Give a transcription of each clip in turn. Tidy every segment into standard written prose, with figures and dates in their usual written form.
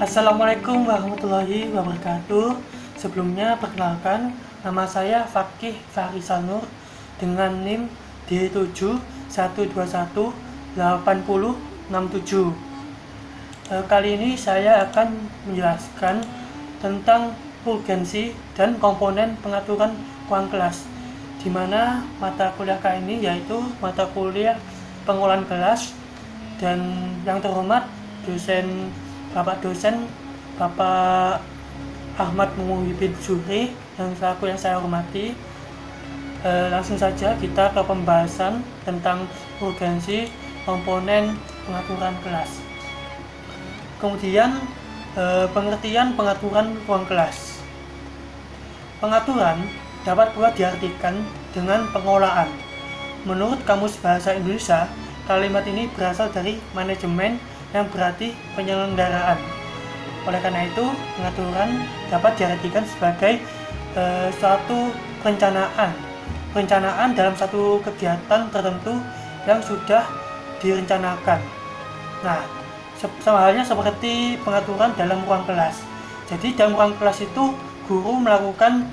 Assalamualaikum warahmatullahi wabarakatuh. Sebelumnya perkenalkan, nama saya Fakih Farisal Nur dengan NIM D71218008067. Kali ini saya akan menjelaskan tentang urgensi dan komponen pengaturan ruang kelas, di mana mata kuliah kali ini yaitu mata kuliah pengolahan kelas, dan yang terhormat Bapak Ahmad Muhyiddin Zuhri yang saya hormati. Langsung saja kita ke pembahasan tentang urgensi komponen pengaturan kelas. Kemudian pengertian pengaturan ruang kelas. Pengaturan dapat pula diartikan dengan pengolahan. Menurut Kamus Bahasa Indonesia, kalimat ini berasal dari manajemen yang berarti penyelenggaraan. Oleh karena itu, pengaturan dapat diartikan sebagai suatu perencanaan dalam satu kegiatan tertentu yang sudah direncanakan. Nah, sama halnya seperti pengaturan dalam ruang kelas. Jadi dalam ruang kelas itu guru melakukan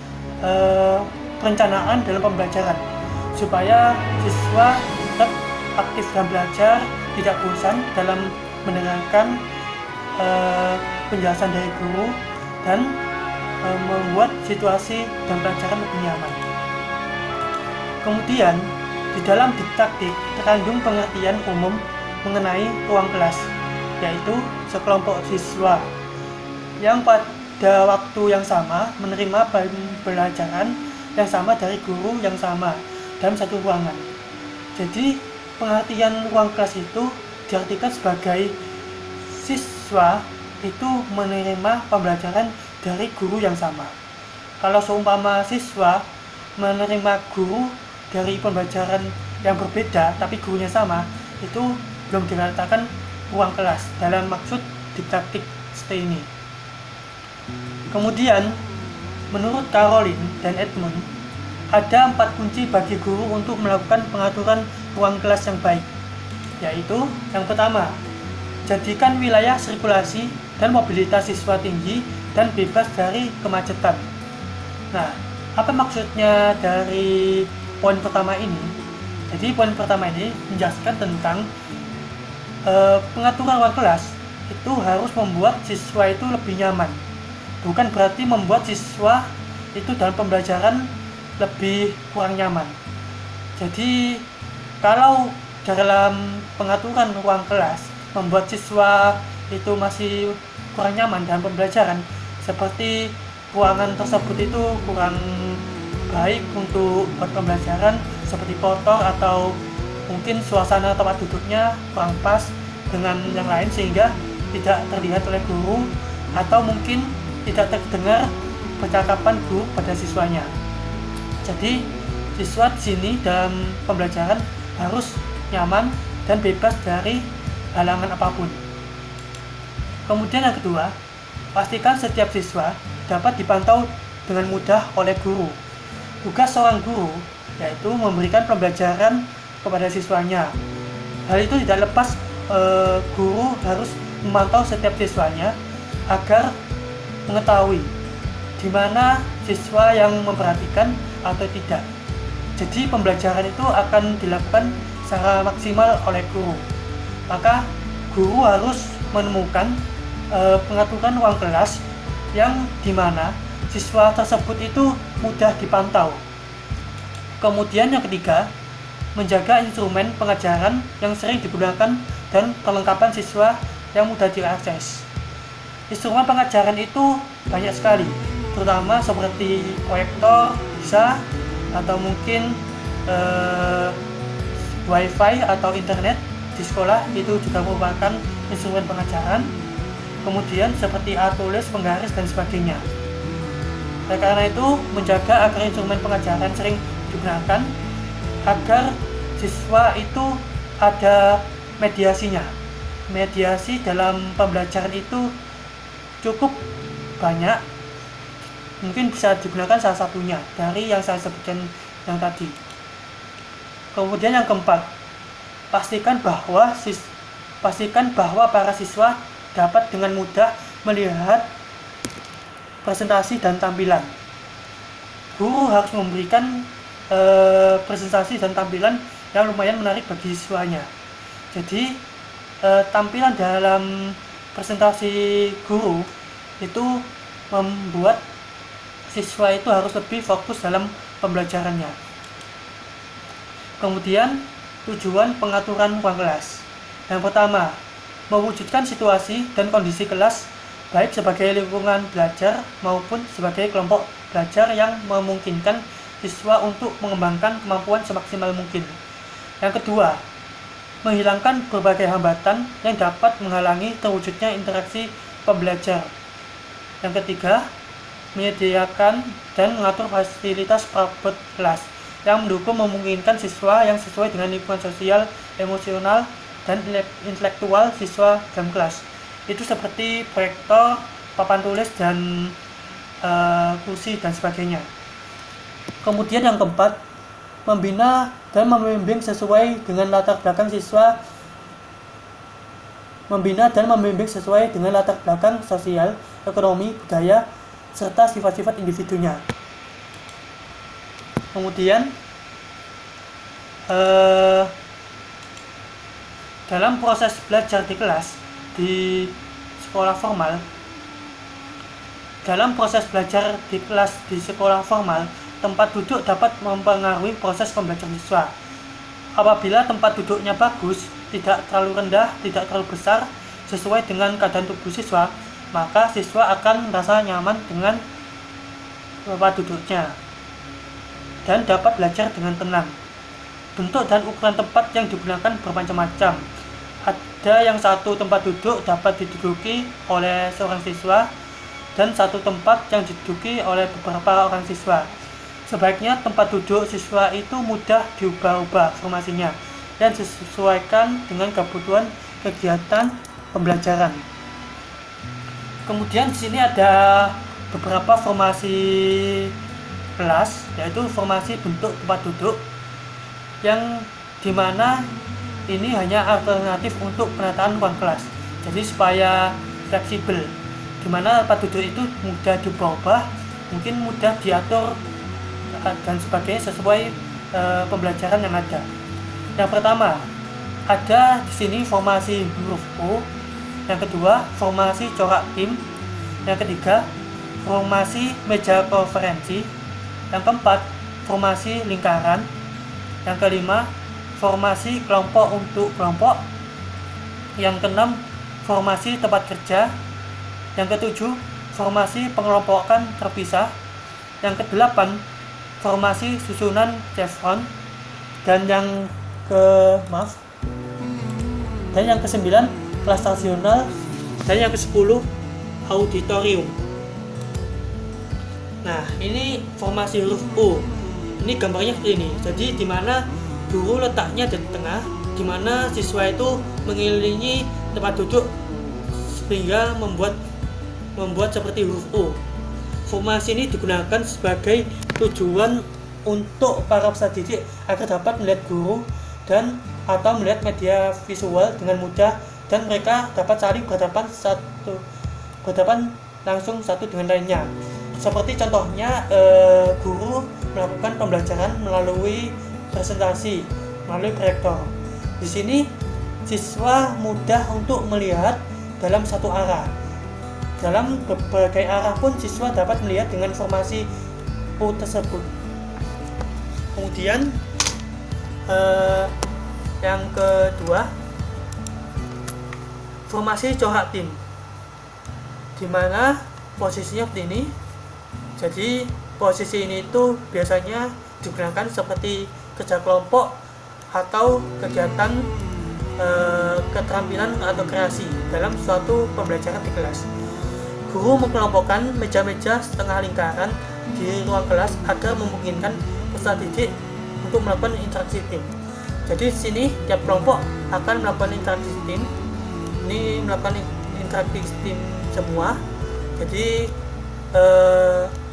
perencanaan dalam pembelajaran supaya siswa tetap aktif dalam belajar, tidak bosan dalam mendengarkan penjelasan dari guru, dan membuat situasi dan pelajaran lebih nyaman. Kemudian di dalam didaktik terkandung pengertian umum mengenai ruang kelas, yaitu sekelompok siswa yang pada waktu yang sama menerima pembelajaran yang sama dari guru yang sama dalam satu ruangan. Jadi pengertian ruang kelas itu diartikan sebagai siswa itu menerima pembelajaran dari guru yang sama. Kalau seumpama siswa menerima guru dari pembelajaran yang berbeda tapi gurunya sama, itu belum dikatakan ruang kelas dalam maksud didaktik ini. Kemudian menurut Caroline dan Edmund, ada 4 kunci bagi guru untuk melakukan pengaturan ruang kelas yang baik, yaitu yang pertama, jadikan wilayah sirkulasi dan mobilitas siswa tinggi dan bebas dari kemacetan. Nah, apa maksudnya dari poin pertama ini? Jadi poin pertama ini menjelaskan tentang pengaturan ruang kelas itu harus membuat siswa itu lebih nyaman. Bukan berarti membuat siswa itu dalam pembelajaran lebih kurang nyaman. Jadi kalau dalam pengaturan ruang kelas membuat siswa itu masih kurang nyaman dalam pembelajaran, seperti ruangan tersebut itu kurang baik untuk buat pembelajaran, seperti kotor atau mungkin suasana tempat duduknya kurang pas dengan yang lain sehingga tidak terlihat oleh guru, atau mungkin tidak terdengar percakapan guru pada siswanya. Jadi siswa di sini dalam pembelajaran harus nyaman dan bebas dari halangan apapun. Kemudian yang kedua, pastikan setiap siswa dapat dipantau dengan mudah oleh guru. Tugas seorang guru yaitu memberikan pembelajaran kepada siswanya. Hal itu tidak lepas guru harus memantau setiap siswanya agar mengetahui di mana siswa yang memperhatikan atau tidak. Jadi pembelajaran itu akan dilakukan secara maksimal oleh guru. Maka guru harus menemukan pengaturan ruang kelas yang dimana siswa tersebut itu mudah dipantau. Kemudian yang ketiga, menjaga instrumen pengajaran yang sering digunakan dan perlengkapan siswa yang mudah diakses. Instrumen pengajaran itu banyak sekali, terutama seperti proyektor bisa, atau mungkin wifi atau internet di sekolah itu juga merupakan instrumen pengajaran. Kemudian seperti alat tulis, penggaris, dan sebagainya. Oleh karena itu, menjaga agar instrumen pengajaran sering digunakan agar siswa itu ada mediasinya. Mediasi dalam pembelajaran itu cukup banyak, mungkin bisa digunakan salah satunya dari yang saya sebutkan yang tadi. Kemudian yang keempat, pastikan bahwa para siswa dapat dengan mudah melihat presentasi dan tampilan. Guru harus memberikan presentasi dan tampilan yang lumayan menarik bagi siswanya. Jadi tampilan dalam presentasi guru itu membuat siswa itu harus lebih fokus dalam pembelajarannya. Kemudian tujuan pengaturan ruang kelas. Yang pertama, mewujudkan situasi dan kondisi kelas baik sebagai lingkungan belajar maupun sebagai kelompok belajar yang memungkinkan siswa untuk mengembangkan kemampuan semaksimal mungkin. Yang kedua, menghilangkan berbagai hambatan yang dapat menghalangi terwujudnya interaksi pembelajar. Yang ketiga, menyediakan dan mengatur fasilitas perabot kelas yang mendukung memungkinkan siswa yang sesuai dengan lingkungan sosial, emosional, dan intelektual siswa dalam kelas. Itu seperti proyektor, papan tulis, dan kursi dan sebagainya. Kemudian yang keempat, membina dan membimbing sesuai dengan latar belakang siswa, sosial, ekonomi, budaya, serta sifat-sifat individunya. Kemudian dalam proses belajar di kelas di sekolah formal, tempat duduk dapat mempengaruhi proses pembelajaran siswa. Apabila tempat duduknya bagus, tidak terlalu rendah, tidak terlalu besar, sesuai dengan keadaan tubuh siswa, maka siswa akan merasa nyaman dengan tempat duduknya dan dapat belajar dengan tenang. Bentuk dan ukuran tempat yang digunakan bermacam-macam. Ada yang satu tempat duduk dapat diduduki oleh seorang siswa dan satu tempat yang diduduki oleh beberapa orang siswa. Sebaiknya tempat duduk siswa itu mudah diubah-ubah formasinya dan disesuaikan dengan kebutuhan kegiatan pembelajaran. Kemudian di sini ada beberapa formasi kelas, yaitu formasi bentuk tempat duduk yang dimana ini hanya alternatif untuk penataan ruang kelas. Jadi supaya fleksibel, dimana tempat duduk itu mudah diubah-ubah, mungkin mudah diatur dan sebagainya sesuai pembelajaran yang ada. Yang pertama, ada di sini formasi huruf O. Yang kedua, formasi corak tim. Yang ketiga, formasi meja konferensi. Yang keempat, formasi lingkaran. Yang kelima, formasi kelompok untuk kelompok. Yang keenam, formasi tempat kerja. Yang ketujuh, formasi pengelompokan terpisah. Yang kedelapan, formasi susunan chevron. Dan yang kesembilan, kelas rasional. Dan yang ke-10, auditorium. Nah, ini formasi huruf O. Ini gambarnya seperti ini. Jadi di mana guru letaknya di tengah, di mana siswa itu mengelilingi tempat duduk sehingga membuat seperti huruf O. Formasi ini digunakan sebagai tujuan untuk para peserta didik agar dapat melihat guru dan atau melihat media visual dengan mudah, dan mereka dapat saling berhadapan langsung satu dengan lainnya. Seperti contohnya guru melakukan pembelajaran melalui presentasi, melalui proyektor. Di sini siswa mudah untuk melihat dalam satu arah. Dalam berbagai arah pun siswa dapat melihat dengan formasi O tersebut. Kemudian yang kedua, formasi corak tim, di mana posisinya seperti ini. Jadi posisi ini itu biasanya digunakan seperti kerja kelompok atau kegiatan keterampilan atau kreasi dalam suatu pembelajaran di kelas. Guru mengelompokkan meja-meja setengah lingkaran di ruang kelas agar memungkinkan peserta didik untuk melakukan interaksi tim. Jadi di sini tiap kelompok akan melakukan interaksi tim. Ini melakukan interaksi tim semua. Jadi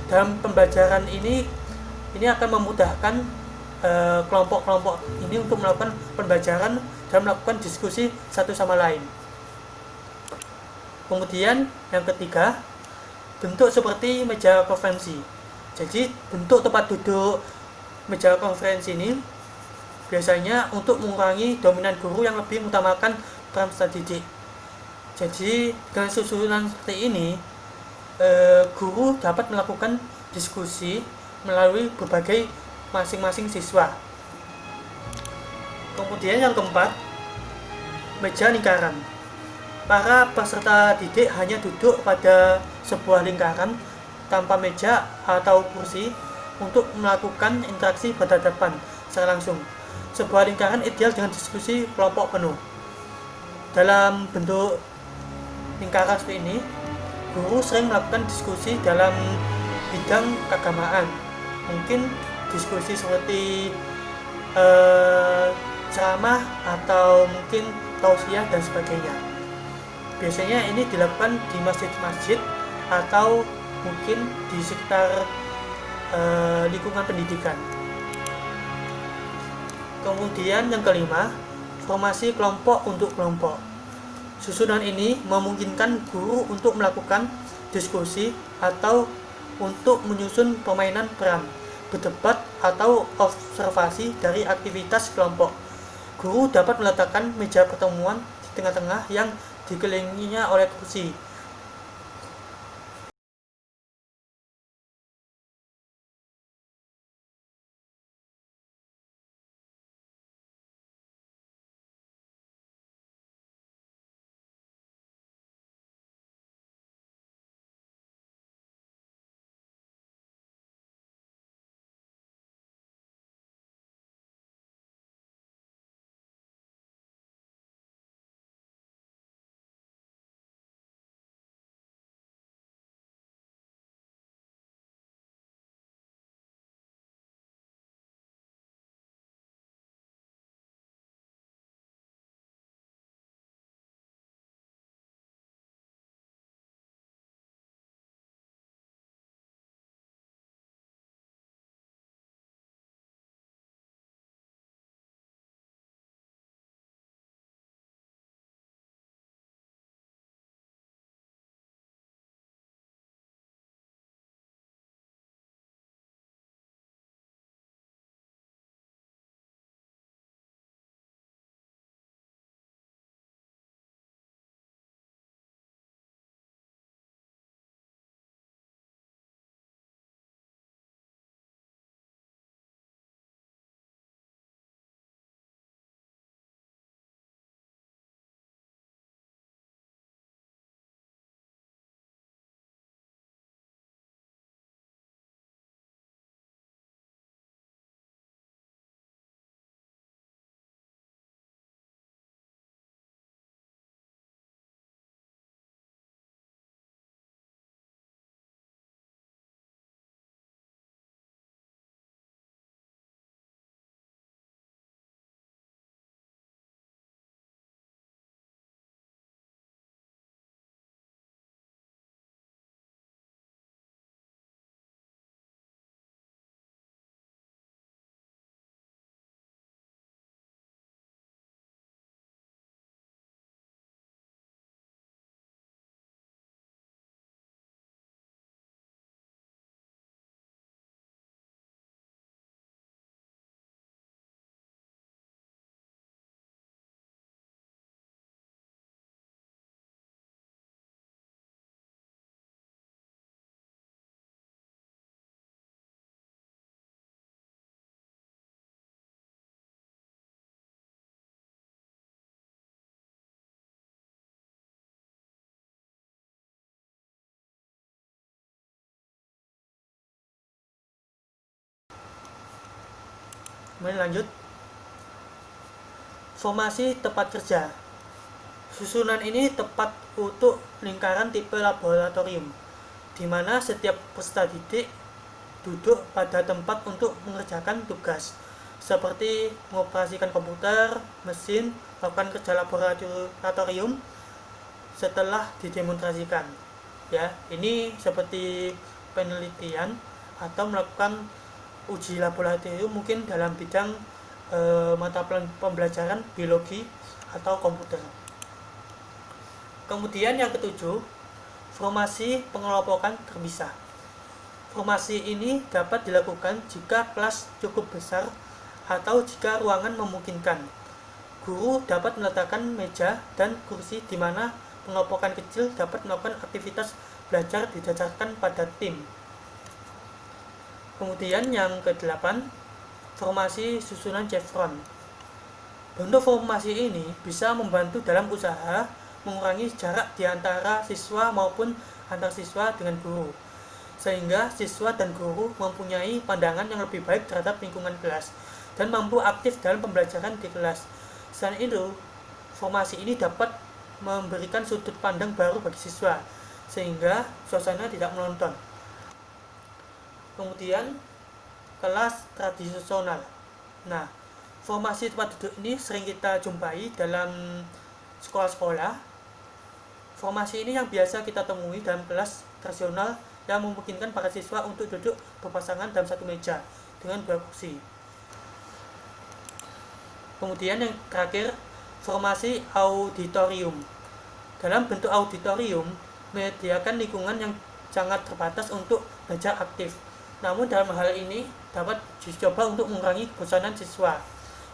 dalam pembelajaran ini akan memudahkan kelompok-kelompok ini untuk melakukan pembelajaran dan melakukan diskusi satu sama lain. Kemudian yang ketiga, bentuk seperti meja konferensi. Jadi bentuk tempat duduk meja konferensi ini biasanya untuk mengurangi dominan guru yang lebih mengutamakan peran peserta didik. Jadi dengan susunan seperti ini, guru dapat melakukan diskusi melalui berbagai masing-masing siswa. Kemudian yang keempat, meja lingkaran. Para peserta didik hanya duduk pada sebuah lingkaran tanpa meja atau kursi untuk melakukan interaksi berhadapan secara langsung. Sebuah lingkaran ideal dengan diskusi kelompok penuh. Dalam bentuk lingkaran seperti ini, guru sering melakukan diskusi dalam bidang keagamaan. Mungkin diskusi seperti ceramah atau mungkin tausiah dan sebagainya. Biasanya ini dilakukan di masjid-masjid atau mungkin di sekitar lingkungan pendidikan. Kemudian yang kelima, formasi kelompok untuk kelompok. Susunan ini memungkinkan guru untuk melakukan diskusi atau untuk menyusun permainan peran, berdebat atau observasi dari aktivitas kelompok. Guru dapat meletakkan meja pertemuan di tengah-tengah yang dikelilinginya oleh kursi. Kemudian lanjut, formasi tempat kerja. Susunan ini tepat untuk lingkaran tipe laboratorium, di mana setiap peserta didik duduk pada tempat untuk mengerjakan tugas, seperti mengoperasikan komputer, mesin, melakukan kerja laboratorium setelah didemonstrasikan. Ya, ini seperti penelitian atau melakukan uji laboratorium mungkin dalam bidang mata pembelajaran biologi atau komputer. Kemudian yang ketujuh, formasi pengelompokan terpisah. Formasi ini dapat dilakukan jika kelas cukup besar atau jika ruangan memungkinkan. Guru dapat meletakkan meja dan kursi di mana pengelompokan kecil dapat melakukan aktivitas belajar didasarkan pada tim. Kemudian yang ke-8, formasi susunan chevron. Bentuk formasi ini bisa membantu dalam usaha mengurangi jarak di antara siswa maupun antar siswa dengan guru, sehingga siswa dan guru mempunyai pandangan yang lebih baik terhadap lingkungan kelas dan mampu aktif dalam pembelajaran di kelas. Selain itu, formasi ini dapat memberikan sudut pandang baru bagi siswa, sehingga suasana tidak menonton. Kemudian, kelas tradisional. Nah, formasi tempat duduk ini sering kita jumpai dalam sekolah-sekolah. Formasi ini yang biasa kita temui dalam kelas tradisional yang memungkinkan para siswa untuk duduk berpasangan dalam satu meja dengan 2 kursi. Kemudian yang terakhir, formasi auditorium. Dalam bentuk auditorium, menyediakan lingkungan yang sangat terbatas untuk belajar aktif. Namun dalam hal ini dapat dicoba untuk mengurangi kebosanan siswa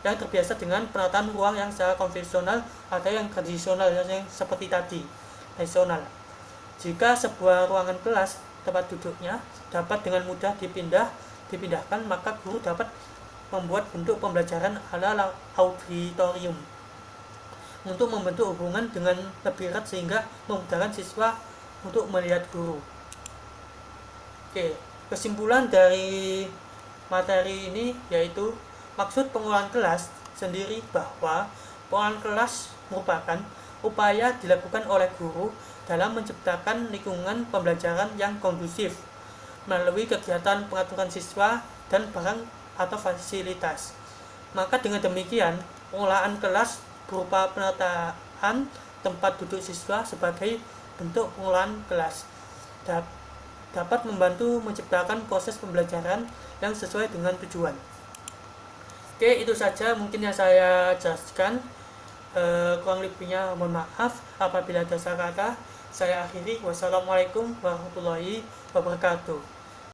yang terbiasa dengan penataan ruang yang secara konvensional atau yang tradisional yang seperti tadi, tradisional. Jika sebuah ruangan kelas tempat duduknya dapat dengan mudah dipindahkan, maka guru dapat membuat bentuk pembelajaran ala auditorium untuk membentuk hubungan dengan lebih erat sehingga memudahkan siswa untuk melihat guru. Oke, kesimpulan dari materi ini yaitu maksud pengelolaan kelas sendiri bahwa pengelolaan kelas merupakan upaya dilakukan oleh guru dalam menciptakan lingkungan pembelajaran yang kondusif melalui kegiatan pengaturan siswa dan barang atau fasilitas. Maka dengan demikian, pengelolaan kelas berupa penataan tempat duduk siswa sebagai bentuk pengelolaan kelas dapat membantu menciptakan proses pembelajaran yang sesuai dengan tujuan. Oke, itu saja mungkin yang saya jelaskan. Kurang lebihnya mohon maaf apabila ada salah kata. Saya akhiri. Wassalamualaikum warahmatullahi wabarakatuh.